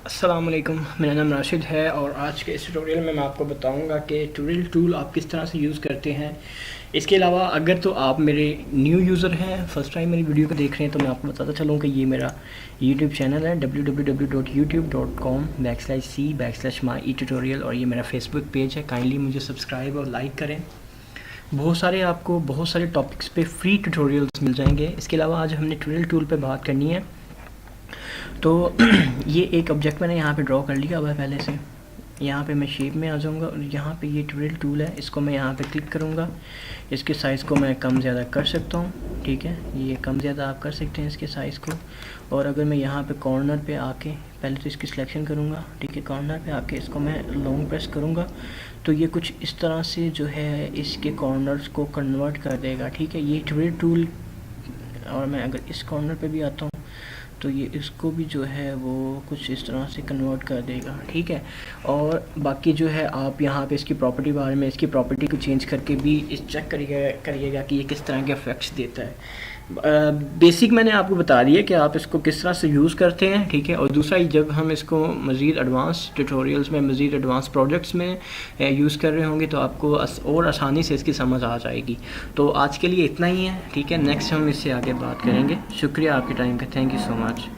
अस्सलाम वालेकुम, मेरा नाम राशिद है और आज के इस ट्यूटोरियल में मैं आपको बताऊंगा कि ट्विल टूल आप किस तरह से यूज़ करते हैं। इसके अलावा अगर तो आप मेरे न्यू यूज़र हैं, फर्स्ट टाइम मेरी वीडियो को देख रहे हैं, तो मैं आपको बताता चलूँ कि ये मेरा यूट्यूब चैनल है www.youtube.com/c/my-tutorial और ये मेरा फेसबुक पेज है। काइंडली मुझे सब्सक्राइब और लाइक करें। आपको बहुत सारे टॉपिक्स पे फ्री ट्यूटोरियल्स मिल जाएंगे। इसके अलावा आज हमने ट्विल टूल पे बात करनी है। तो ये एक ऑब्जेक्ट मैंने यहाँ पे ड्रॉ कर लिया हुआ है पहले से। यहाँ पे मैं शेप में आ जाऊँगा और यहाँ पे ये ट्विल टूल है, इसको मैं यहाँ पे क्लिक करूँगा। इसके साइज़ को मैं कम ज़्यादा कर सकता हूँ, ठीक है, ये कम ज़्यादा आप कर सकते हैं इसके साइज़ को। और अगर मैं यहाँ पे कॉर्नर पे आके पहले तो इसकी सिलेक्शन करूँगा, ठीक है, कॉर्नर पे आके इसको मैं लॉन्ग प्रेस करूँगा तो ये कुछ इस तरह से जो है इसके कॉर्नर्स को कन्वर्ट कर देगा, ठीक है, ये ट्विल टूल। और मैं अगर इस कॉर्नर पे भी आता हूँ तो ये इसको भी जो है वो कुछ इस तरह से कन्वर्ट कर देगा, ठीक है। और बाकी जो है आप यहाँ पे इसकी प्रॉपर्टी बारे में, इसकी प्रॉपर्टी को चेंज करके भी इस चेक करिएगा कि ये किस तरह के इफेक्ट्स देता है। बेसिक मैंने आपको बता दिया कि आप इसको किस तरह से यूज़ करते हैं, ठीक है। और दूसरा, जब हम इसको मज़ीद एडवांस ट्यूटोरियल्स में, मज़ीद एडवांस प्रोजेक्ट्स में यूज़ कर रहे होंगे तो आपको और आसानी से इसकी समझ आ जाएगी। तो आज के लिए इतना ही है, ठीक है। नेक्स्ट हम इससे आगे बात करेंगे। शुक्रिया आपके टाइम का, थैंक यू सो मच।